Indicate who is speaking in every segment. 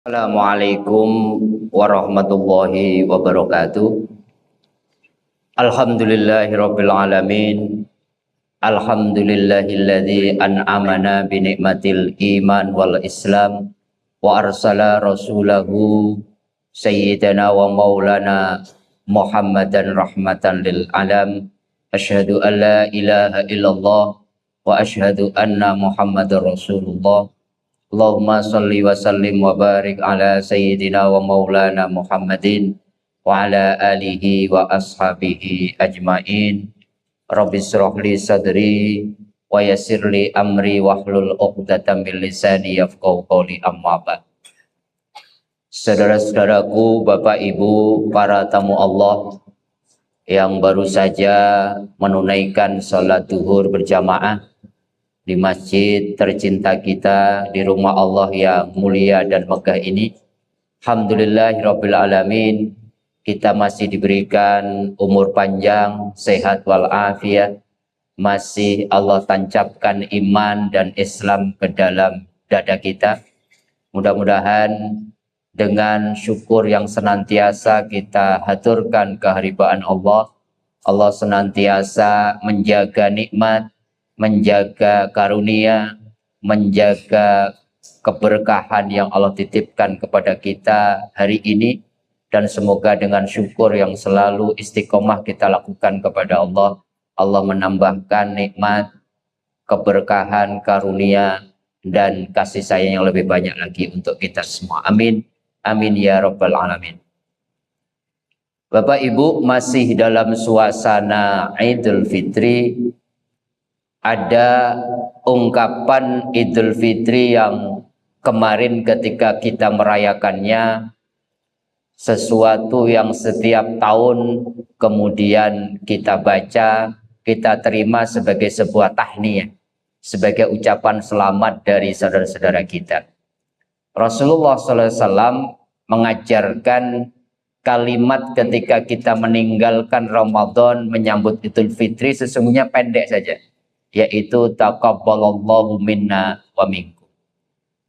Speaker 1: Assalamualaikum warahmatullahi wabarakatuh. Alhamdulillahirabbil alamin. Alhamdulillahilladzi an'amana bi ni'matil iman wal islam wa arsala rasulahu sayyidana wa maulana Muhammadan rahmatan lil alam. Asyhadu an la ilaha illallah wa asyhadu anna Muhammadar Rasulullah. Allahumma salli wa sallim wa barik ala sayyidina wa maulana Muhammadin wa ala alihi wa ashabihi ajmain. Rabbi shrah li sadri wa yassir li amri wahlul 'uqdatam min lisani yafqahu qawli, amma ba'd. Saudara-saudaraku, Bapak Ibu, para tamu Allah yang baru saja menunaikan salat zuhur berjamaah di masjid tercinta kita, di rumah Allah yang mulia dan megah ini. Alhamdulillahirabbil alamin, kita masih diberikan umur panjang, sehat walafiat, masih Allah tancapkan iman dan Islam ke dalam dada kita. Mudah-mudahan dengan syukur yang senantiasa kita haturkan kehadiran Allah, Allah senantiasa menjaga nikmat, menjaga karunia, menjaga keberkahan yang Allah titipkan kepada kita hari ini, dan semoga dengan syukur yang selalu istiqomah kita lakukan kepada Allah, Allah menambahkan nikmat, keberkahan, karunia, dan kasih sayang yang lebih banyak lagi untuk kita semua. Amin. Amin ya rabbal alamin. Bapak Ibu, masih dalam suasana Idul Fitri. Ada ungkapan Idul Fitri yang kemarin ketika kita merayakannya, sesuatu yang setiap tahun kemudian kita baca, kita terima sebagai sebuah tahniyah, sebagai ucapan selamat dari saudara-saudara kita. Rasulullah SAW mengajarkan kalimat ketika kita meninggalkan Ramadan menyambut Idul Fitri sesungguhnya pendek saja, yaitu taqabbalallahu minna wa minkum.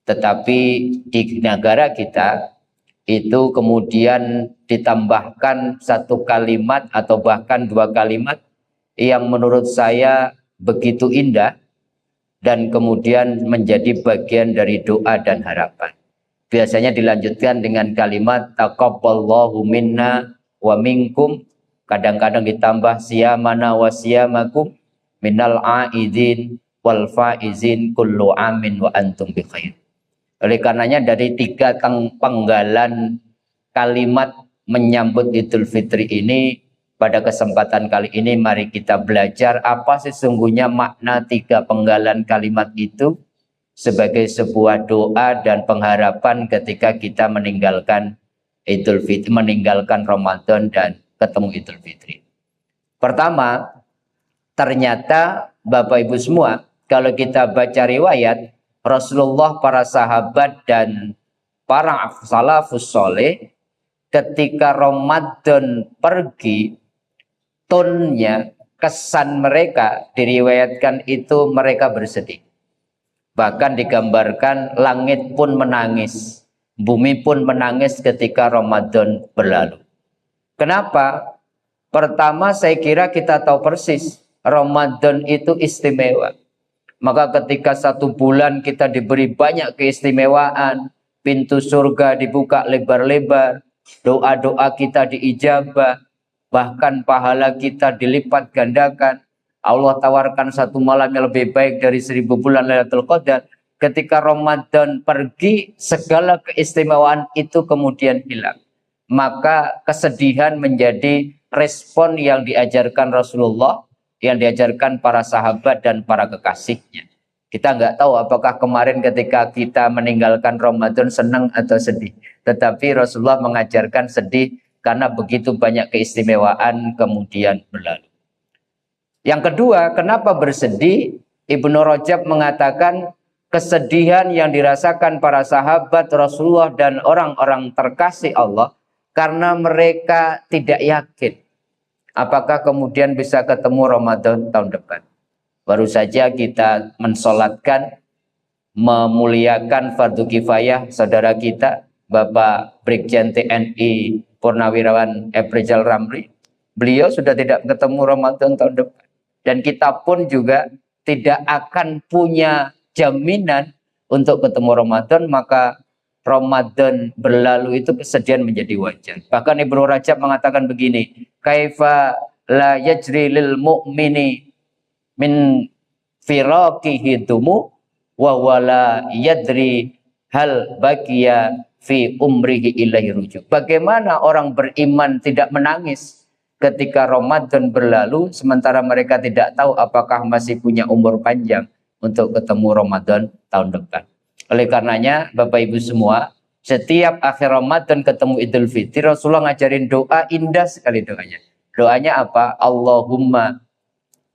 Speaker 1: Tetapi di negara kita itu kemudian ditambahkan satu kalimat atau bahkan dua kalimat yang menurut saya begitu indah dan kemudian menjadi bagian dari doa dan harapan. Biasanya dilanjutkan dengan kalimat taqabbalallahu minna wa minkum, kadang-kadang ditambah siyamana wa siyamakum minal aidin wal faizin kullu amin wa antum bi khair. Oleh karenanya dari tiga penggalan kalimat menyambut Idul Fitri ini, pada kesempatan kali ini mari kita belajar apa sesungguhnya makna tiga penggalan kalimat itu sebagai sebuah doa dan pengharapan ketika kita meninggalkan Idul Fitri, meninggalkan Ramadan dan ketemu Idul Fitri. Pertama, ternyata Bapak Ibu semua, kalau kita baca riwayat Rasulullah, para sahabat dan para salafus soleh, ketika Ramadan pergi, tonnya, kesan mereka diriwayatkan itu mereka bersedih. Bahkan digambarkan langit pun menangis, bumi pun menangis ketika Ramadan berlalu. Kenapa? Pertama, saya kira kita tahu persis Ramadan itu istimewa. Maka ketika satu bulan kita diberi banyak keistimewaan, pintu surga dibuka lebar-lebar, doa-doa kita diijabah, bahkan pahala kita dilipat gandakan. Allah tawarkan satu malam yang lebih baik dari 1000 bulan Lailatul Qadar. Ketika Ramadan pergi, segala keistimewaan itu kemudian hilang. Maka kesedihan menjadi respon yang diajarkan Rasulullah, yang diajarkan para sahabat dan para kekasihnya. Kita nggak tahu apakah kemarin ketika kita meninggalkan Ramadan senang atau sedih. Tetapi Rasulullah mengajarkan sedih karena begitu banyak keistimewaan kemudian berlalu. Yang kedua, kenapa bersedih? Ibnu Rajab mengatakan kesedihan yang dirasakan para sahabat Rasulullah dan orang-orang terkasih Allah karena mereka tidak yakin apakah kemudian bisa ketemu Ramadan tahun depan. Baru saja kita mensolatkan, memuliakan fardu kifayah saudara kita, Bapak Brigjen TNI Purnawirawan Efrizal Ramli, beliau sudah tidak ketemu Ramadan tahun depan. Dan kita pun juga tidak akan punya jaminan untuk ketemu Ramadan, maka Ramadan berlalu itu kesedihan menjadi wajar. Bahkan Ibnu Rajab mengatakan begini, kaifa la yajri lil mu'mini min firaqihi dumu wa wala yadri hal baqiya fi umrihi ilaihi rujuk. Bagaimana orang beriman tidak menangis ketika Ramadan berlalu sementara mereka tidak tahu apakah masih punya umur panjang untuk ketemu Ramadan tahun depan. Oleh karenanya Bapak Ibu semua, setiap akhir Ramadan ketemu Idul Fitri, Rasulullah ngajarin doa, indah sekali doanya. Doanya apa? Allahumma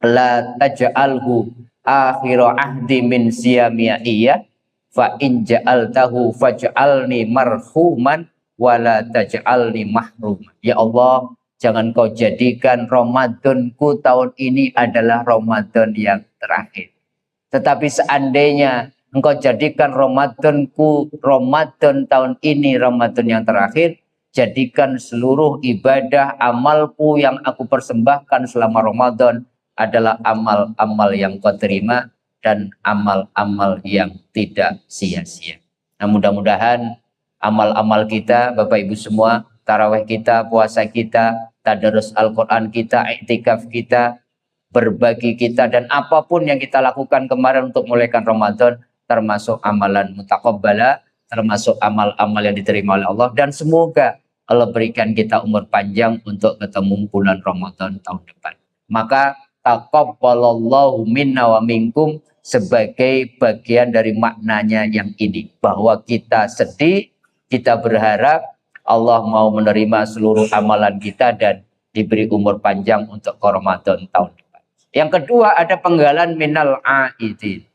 Speaker 1: la taj'alhu akhira ahdi min siyamiyya fa in ja'altahu faj'alni marhuman wala taj'alni mahruman. Ya Allah, jangan kau jadikan Ramadanku tahun ini adalah Ramadan yang terakhir. Tetapi seandainya engkau jadikan Ramadanku Ramadan tahun ini Ramadan yang terakhir, jadikan seluruh ibadah amalku yang aku persembahkan selama Ramadan adalah amal-amal yang kau terima dan amal-amal yang tidak sia-sia. Nah, mudah-mudahan amal-amal kita, Bapak Ibu semua, tarawih kita, puasa kita, tadarus Al-Quran kita, iktikaf kita, berbagi kita, dan apapun yang kita lakukan kemarin untuk memulaikan Ramadan, termasuk amalan mutaqabbala, termasuk amal-amal yang diterima oleh Allah, dan semoga Allah berikan kita umur panjang untuk ketemu bulan Ramadan tahun depan. Maka taqabbalallahu minna wa minkum sebagai bagian dari maknanya yang ini, bahwa kita sedih, kita berharap Allah mau menerima seluruh amalan kita dan diberi umur panjang untuk Ramadan tahun depan. Yang kedua, ada penggalan minal aidin.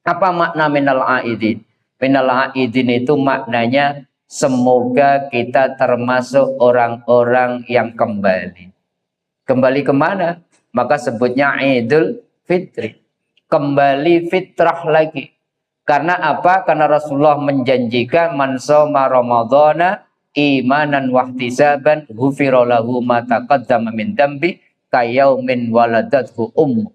Speaker 1: Apa makna minal aidin? Minal aidin itu maknanya semoga kita termasuk orang-orang yang kembali. Kembali kemana? Maka sebutnya Idul Fitri. Kembali fitrah lagi. Karena apa? Karena Rasulullah menjanjikan man shoma Ramadhana imanan wahtisaban ghufira lahu ma taqaddama min dambi kayaumin waladathu ummu.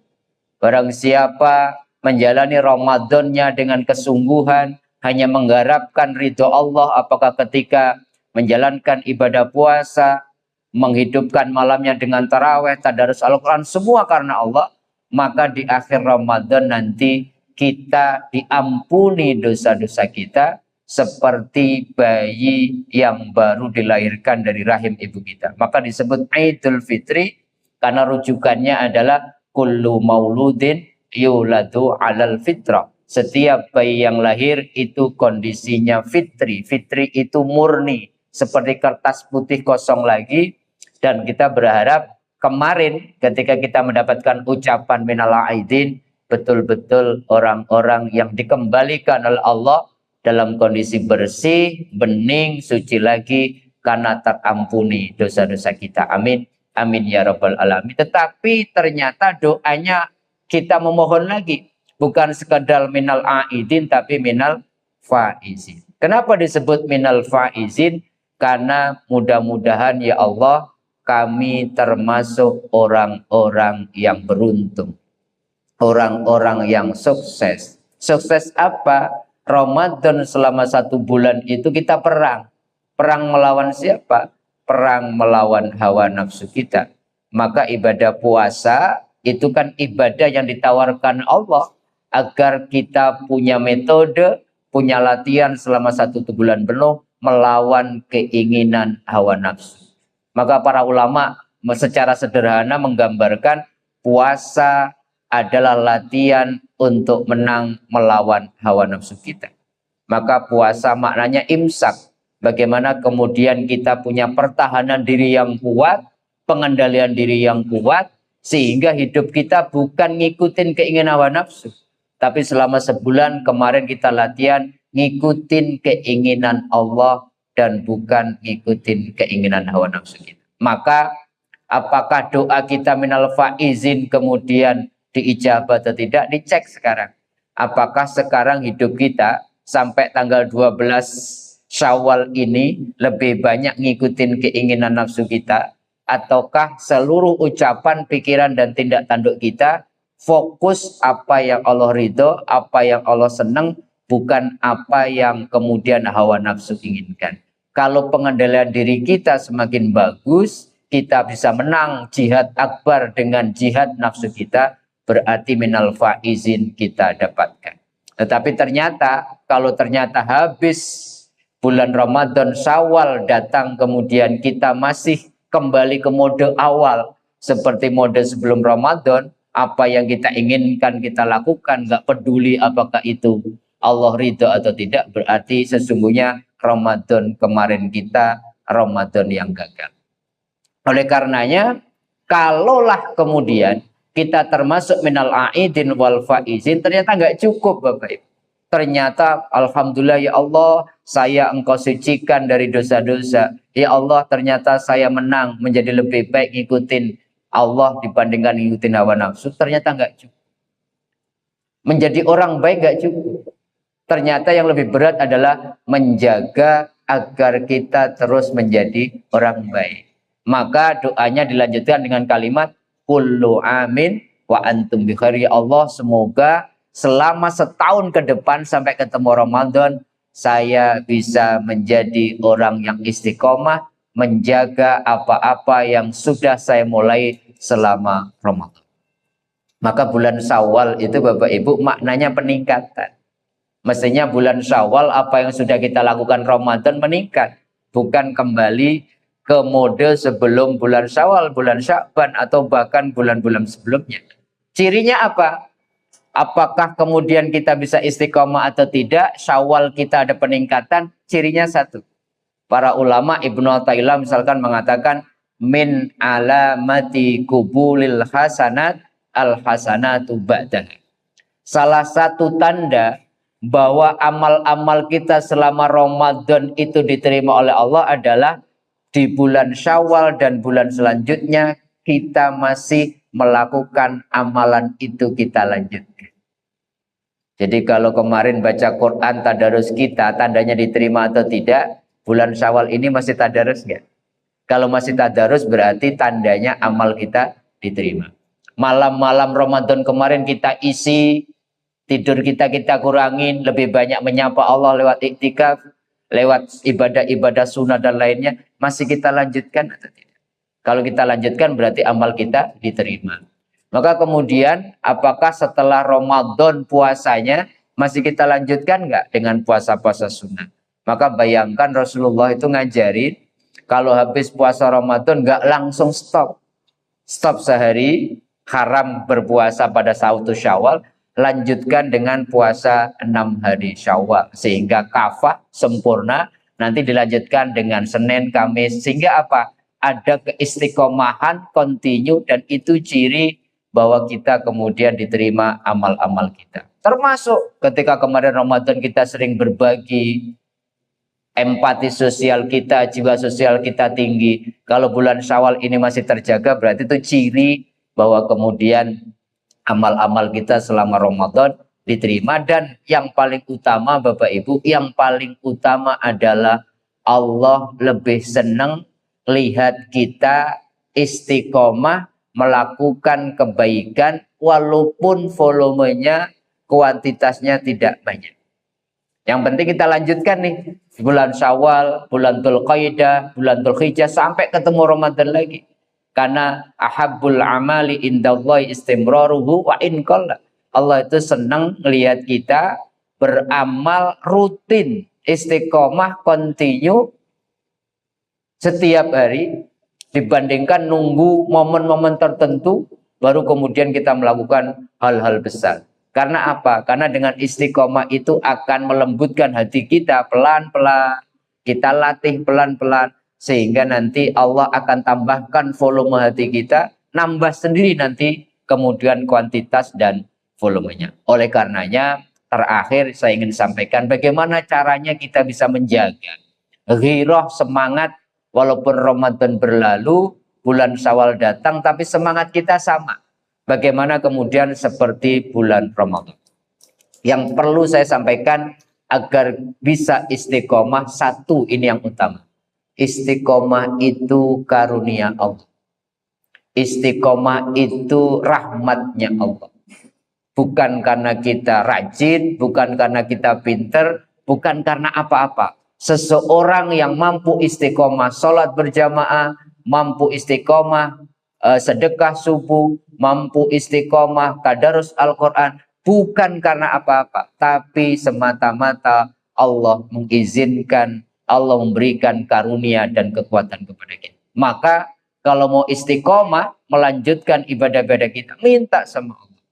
Speaker 1: Barang siapa menjalani Ramadannya dengan kesungguhan, hanya mengharapkan ridho Allah, apakah ketika menjalankan ibadah puasa, menghidupkan malamnya dengan taraweh, tadarus Al-Quran, semua karena Allah, maka di akhir Ramadan nanti kita diampuni dosa-dosa kita seperti bayi yang baru dilahirkan dari rahim ibu kita. Maka disebut Idul Fitri karena rujukannya adalah kullu mauludin yuladu alal fitrah. Setiap bayi yang lahir itu kondisinya fitri. Fitri itu murni, seperti kertas putih kosong lagi. Dan kita berharap kemarin ketika kita mendapatkan ucapan minal aidin, betul-betul orang-orang yang dikembalikan oleh Allah dalam kondisi bersih, bening, suci lagi karena terampuni dosa-dosa kita. Amin. Amin ya rabbal alamin. Tetapi ternyata doanya kita memohon lagi. Bukan sekadar minal aidin tapi minal faizin. Kenapa disebut minal faizin? Karena mudah-mudahan ya Allah kami termasuk orang-orang yang beruntung. Orang-orang yang sukses. Sukses apa? Ramadan selama 1 bulan itu kita perang. Perang melawan siapa? Perang melawan hawa nafsu kita. Maka ibadah puasa itu kan ibadah yang ditawarkan Allah agar kita punya metode, punya latihan selama 1 bulan penuh melawan keinginan hawa nafsu. Maka para ulama secara sederhana menggambarkan puasa adalah latihan untuk menang melawan hawa nafsu kita. Maka puasa maknanya imsak. Bagaimana kemudian kita punya pertahanan diri yang kuat, pengendalian diri yang kuat, sehingga hidup kita bukan ngikutin keinginan hawa nafsu. Tapi selama sebulan kemarin kita latihan ngikutin keinginan Allah dan bukan ngikutin keinginan hawa nafsu kita. Maka apakah doa kita minal faizin kemudian diijabah atau tidak? Dicek sekarang. Apakah sekarang hidup kita sampai tanggal 12 Syawal ini lebih banyak ngikutin keinginan nafsu kita, ataukah seluruh ucapan, pikiran, dan tindak tanduk kita fokus apa yang Allah ridho, apa yang Allah senang, bukan apa yang kemudian hawa nafsu inginkan. Kalau pengendalian diri kita semakin bagus, kita bisa menang jihad akbar dengan jihad nafsu kita, berarti minal faizin kita dapatkan. Tetapi ternyata kalau ternyata habis bulan Ramadan, Syawal datang, kemudian kita masih kembali ke mode awal seperti mode sebelum Ramadan, apa yang kita inginkan kita lakukan, nggak peduli apakah itu Allah ridho atau tidak, berarti sesungguhnya Ramadan kemarin kita Ramadan yang gagal. Oleh karenanya, kalaulah kemudian kita termasuk minal aidin wal faizin, ternyata nggak cukup Bapak Ibu. Ternyata alhamdulillah ya Allah, saya engkau sucikan dari dosa-dosa. Ya Allah, ternyata saya menang menjadi lebih baik ngikutin Allah dibandingkan ngikutin hawa nafsu. Ternyata nggak cukup. Menjadi orang baik nggak cukup. Ternyata yang lebih berat adalah menjaga agar kita terus menjadi orang baik. Maka doanya dilanjutkan dengan kalimat kullu amin wa antum bi khair. Ya Allah, semoga selama setahun ke depan sampai ketemu Ramadan, saya bisa menjadi orang yang istiqomah, menjaga apa-apa yang sudah saya mulai selama Ramadan. Maka bulan Syawal itu Bapak Ibu maknanya peningkatan. Mestinya bulan Syawal apa yang sudah kita lakukan Ramadan meningkat, bukan kembali ke mode sebelum bulan Syawal, bulan Sya'ban, atau bahkan bulan-bulan sebelumnya. Cirinya apa? Apakah kemudian kita bisa istiqomah atau tidak? Syawal kita ada peningkatan, cirinya satu. Para ulama Ibnu Athaillah misalkan mengatakan min alamati kubulil hasanat al hasanatu ba'dah. Salah satu tanda bahwa amal-amal kita selama Ramadan itu diterima oleh Allah adalah di bulan Syawal dan bulan selanjutnya kita masih melakukan amalan itu, kita lanjutkan. Jadi kalau kemarin baca Quran tadarus kita tandanya diterima atau tidak, bulan Syawal ini masih tadarus nggak? Kalau masih tadarus berarti tandanya amal kita diterima. Malam-malam Ramadan kemarin kita isi, tidur kita kurangin, lebih banyak menyapa Allah lewat iktikaf, lewat ibadah-ibadah sunnah dan lainnya, masih kita lanjutkan atau tidak? Kalau kita lanjutkan berarti amal kita diterima. Maka kemudian apakah setelah Ramadan puasanya masih kita lanjutkan nggak dengan puasa-puasa sunnah? Maka bayangkan Rasulullah itu ngajarin kalau habis puasa Ramadan nggak langsung stop. Stop sehari, haram berpuasa pada 1 Syawal, lanjutkan dengan puasa 6 hari Syawal sehingga kafah sempurna, nanti dilanjutkan dengan Senin, Kamis, sehingga apa? Ada keistiqomahan kontinu, dan itu ciri bahwa kita kemudian diterima amal-amal kita. Termasuk ketika kemarin Ramadan kita sering berbagi, empati sosial kita, jiwa sosial kita tinggi. Kalau bulan Syawal ini masih terjaga, berarti itu ciri bahwa kemudian amal-amal kita selama Ramadan diterima. Dan yang paling utama Bapak Ibu, yang paling utama adalah Allah lebih senang lihat kita istiqomah melakukan kebaikan walaupun volumenya, kuantitasnya tidak banyak. Yang penting kita lanjutkan nih bulan Syawal, bulan Dzulqa'dah, bulan Dzulhijjah sampai ketemu Ramadan lagi. Karena ahabbul amali indallahi istimraruhu wa in qalla. Allah itu senang melihat kita beramal rutin, istiqomah, kontinu setiap hari, dibandingkan nunggu momen-momen tertentu baru kemudian kita melakukan hal-hal besar. Karena apa? Karena dengan istiqomah itu akan melembutkan hati kita pelan-pelan, kita latih pelan-pelan, sehingga nanti Allah akan tambahkan volume hati kita, nambah sendiri nanti kemudian kuantitas dan volumenya. Oleh karenanya terakhir saya ingin sampaikan bagaimana caranya kita bisa menjaga ghirah, semangat. Walaupun Ramadan berlalu, bulan Syawal datang, tapi semangat kita sama. Bagaimana kemudian seperti bulan Ramadan. Yang perlu saya sampaikan, agar bisa istiqomah, satu ini yang utama. Istiqomah itu karunia Allah. Istiqomah itu rahmatnya Allah. Bukan karena kita rajin, bukan karena kita pinter, bukan karena apa-apa. Seseorang yang mampu istiqomah sholat berjamaah, mampu istiqomah sedekah subuh, mampu istiqomah tadarus Al-Quran, bukan karena apa-apa, tapi semata-mata Allah mengizinkan, Allah memberikan karunia dan kekuatan kepada kita. Maka kalau mau istiqomah, melanjutkan ibadah-ibadah kita, minta sama Allah.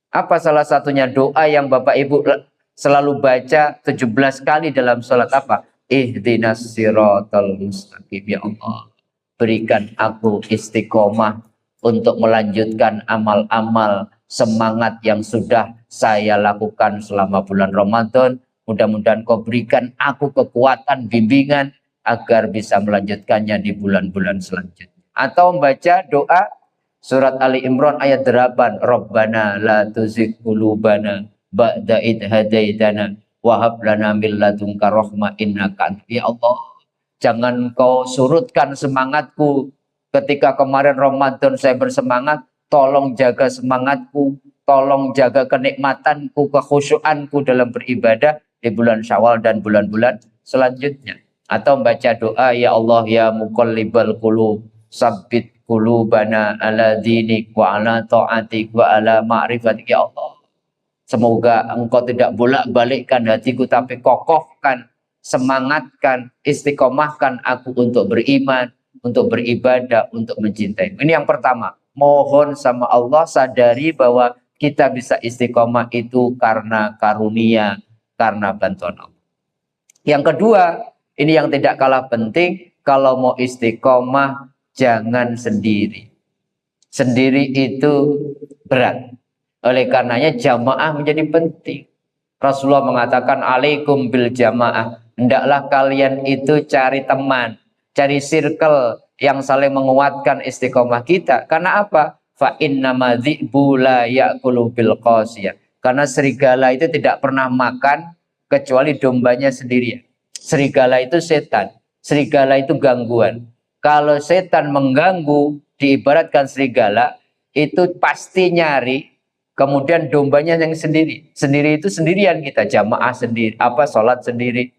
Speaker 1: Apa salah satunya doa yang Bapak Ibu selalu baca 17 kali dalam sholat apa? Ihdinas siratal mustaqim. Ya Allah, berikan aku istiqomah untuk melanjutkan amal-amal semangat yang sudah saya lakukan selama bulan Ramadan. Mudah-mudahan Kau berikan aku kekuatan, bimbingan agar bisa melanjutkannya di bulan-bulan selanjutnya. Atau membaca doa Surat Ali Imran ayat 8. Rabbana la tuzigh qulubana ba'da id hadaitana wa hab lana min ladunka rahmah innaka antal. Ya Allah, jangan Kau surutkan semangatku ketika kemarin Ramadan saya bersemangat. Tolong jaga semangatku, tolong jaga kenikmatanku, kekhusyuanku dalam beribadah di bulan Syawal dan bulan-bulan selanjutnya. Atau membaca doa, ya Allah ya muqallibal qulub sabbit qulubana ala dinik wa ala ta'atik wa ala ma'rifatik. Ya Allah, semoga Engkau tidak bolak-balikkan hatiku, tapi kokohkan, semangatkan, istiqomahkan aku untuk beriman, untuk beribadah, untuk mencintai. Ini yang pertama. Mohon sama Allah, sadari bahwa kita bisa istiqomah itu karena karunia, karena bantuan Allah. Yang kedua, ini yang tidak kalah penting, kalau mau istiqomah jangan sendiri. Sendiri itu berat. Oleh karenanya jamaah menjadi penting. Rasulullah mengatakan alaikum bil jamaah. Hendaklah kalian itu cari teman, cari circle yang saling menguatkan istiqomah kita. Karena apa? Fa innama dzi'bu la ya'kulu bil qasiyah. Karena serigala itu tidak pernah makan kecuali dombanya sendirian. Serigala itu setan. Serigala itu gangguan. Kalau setan mengganggu, diibaratkan serigala, itu pasti nyari, kemudian dombanya yang sendiri. Sendiri itu sendirian kita, jamaah sendiri, sholat sendiri,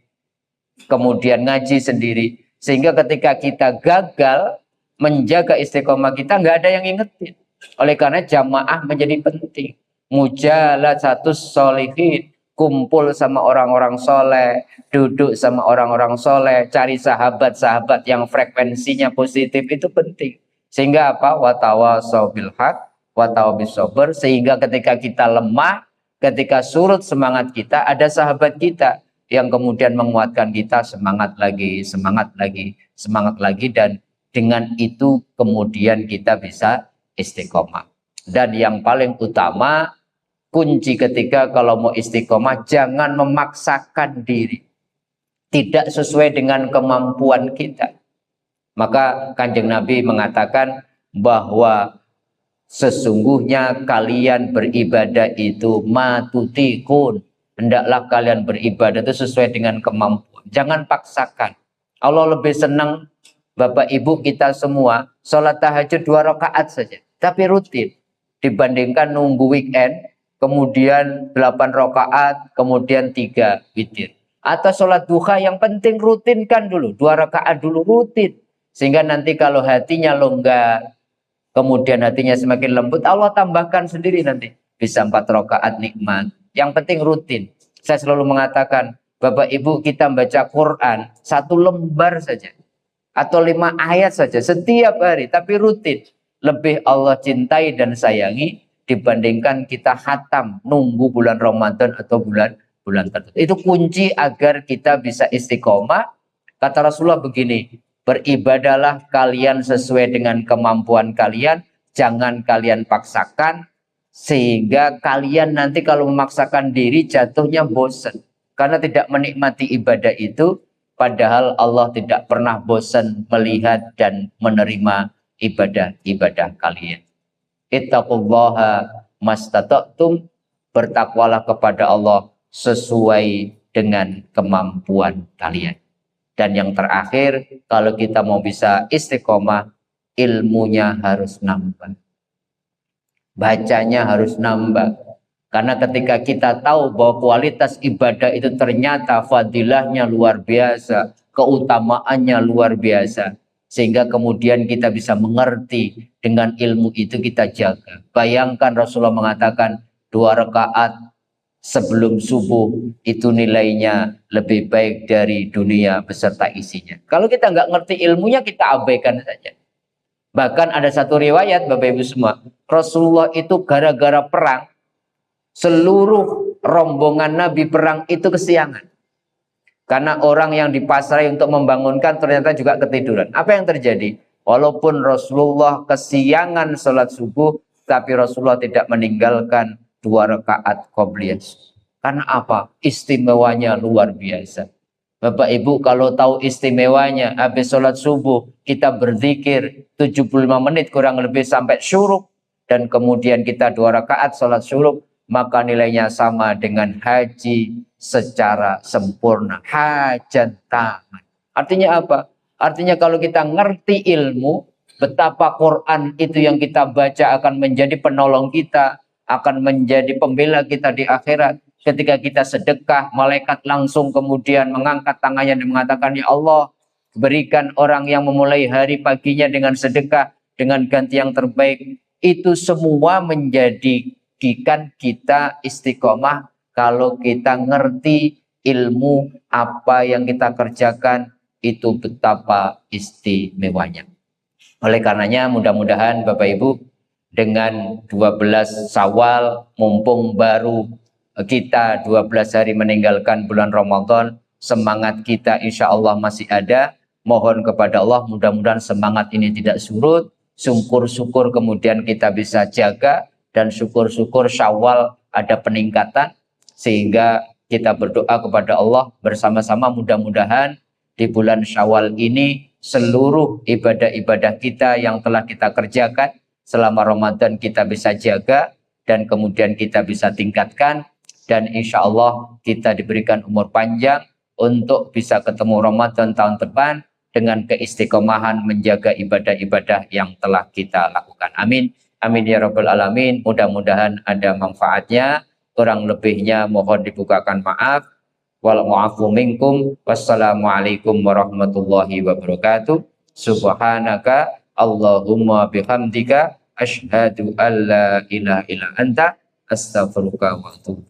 Speaker 1: kemudian ngaji sendiri. Sehingga ketika kita gagal menjaga istiqomah kita, nggak ada yang ingetin. Oleh karena jamaah menjadi penting. Mujalasatus sholihin, kumpul sama orang-orang soleh, duduk sama orang-orang soleh, cari sahabat-sahabat yang frekuensinya positif, itu penting. Sehingga apa? Watawasau bil haq, watawasau bis sabr. Sehingga ketika kita lemah, ketika surut semangat kita, ada sahabat kita yang kemudian menguatkan kita, semangat lagi, semangat lagi, semangat lagi, dan dengan itu kemudian kita bisa istiqomah. Dan yang paling utama, kunci ketika kalau mau istiqomah, jangan memaksakan diri. Tidak sesuai dengan kemampuan kita. Maka Kanjeng Nabi mengatakan bahwa sesungguhnya kalian beribadah itu matutikun. Hendaklah kalian beribadah itu sesuai dengan kemampuan. Jangan paksakan. Allah lebih senang Bapak Ibu kita semua sholat tahajud 2 rakaat saja. Tapi rutin. Dibandingkan nunggu weekend, kemudian 8 rakaat, kemudian 3 witir. Atau sholat duha yang penting rutinkan dulu. 2 rakaat dulu rutin. Sehingga nanti kalau hatinya longgar, kemudian hatinya semakin lembut, Allah tambahkan sendiri nanti. Bisa 4 rakaat nikmat. Yang penting rutin. Saya selalu mengatakan, Bapak Ibu kita baca Quran 1 lembar saja. Atau 5 ayat saja setiap hari. Tapi rutin. Lebih Allah cintai dan sayangi dibandingkan kita khatam nunggu bulan Ramadan atau bulan tertentu. Itu kunci agar kita bisa istiqomah. Kata Rasulullah begini, beribadahlah kalian sesuai dengan kemampuan kalian, jangan kalian paksakan, sehingga kalian nanti kalau memaksakan diri jatuhnya bosan. Karena tidak menikmati ibadah itu, padahal Allah tidak pernah bosan melihat dan menerima ibadah-ibadah kalian. Ittaqullaha mastata'tum, bertakwalah kepada Allah sesuai dengan kemampuan kalian. Dan yang terakhir, kalau kita mau bisa istiqomah, ilmunya harus nambah. Bacanya harus nambah. Karena ketika kita tahu bahwa kualitas ibadah itu ternyata fadilahnya luar biasa, keutamaannya luar biasa, sehingga kemudian kita bisa mengerti, dengan ilmu itu kita jaga. Bayangkan Rasulullah mengatakan 2 rakaat sebelum subuh itu nilainya lebih baik dari dunia beserta isinya. Kalau kita nggak ngerti ilmunya, kita abaikan saja. Bahkan ada satu riwayat, Bapak Ibu semua, Rasulullah itu gara-gara perang, seluruh rombongan Nabi perang itu kesiangan. Karena orang yang dipasrai untuk membangunkan ternyata juga ketiduran. Apa yang terjadi? Walaupun Rasulullah kesiangan sholat subuh, tapi Rasulullah tidak meninggalkan 2 rakaat qobliyah. Karena apa? Istimewanya luar biasa. Bapak Ibu kalau tahu istimewanya, habis sholat subuh kita berzikir 75 menit kurang lebih sampai syuruk, dan kemudian kita 2 rakaat sholat syuruk, maka nilainya sama dengan haji secara sempurna, hajat tamat. Artinya apa? Artinya kalau kita ngerti ilmu, betapa Quran itu yang kita baca akan menjadi penolong kita, akan menjadi pembela kita di akhirat. Ketika kita sedekah, malaikat langsung kemudian mengangkat tangannya dan mengatakan, ya Allah, berikan orang yang memulai hari paginya dengan sedekah, dengan ganti yang terbaik. Itu semua menjadikan kita istiqomah kalau kita ngerti ilmu apa yang kita kerjakan, itu betapa istimewanya. Oleh karenanya mudah-mudahan Bapak Ibu, dengan 12 Syawal, mumpung baru kita 12 hari meninggalkan bulan Ramadan, semangat kita insya Allah masih ada. Mohon kepada Allah mudah-mudahan semangat ini tidak surut, syukur-syukur kemudian kita bisa jaga, dan syukur-syukur Syawal ada peningkatan, sehingga kita berdoa kepada Allah bersama-sama mudah-mudahan di bulan Syawal ini seluruh ibadah-ibadah kita yang telah kita kerjakan selama Ramadan kita bisa jaga, dan kemudian kita bisa tingkatkan, dan insya Allah kita diberikan umur panjang untuk bisa ketemu Ramadan tahun depan dengan keistiqomahan menjaga ibadah-ibadah yang telah kita lakukan. Amin. Amin ya rabbal alamin. Mudah-mudahan ada manfaatnya. Kurang lebihnya mohon dibukakan maaf. Wal mu'afu minkum. Wassalamualaikum warahmatullahi wabarakatuh. Subhanaka Allahumma bihamdika asyhadu an la ilaha illa anta astaghfiruka wa atubu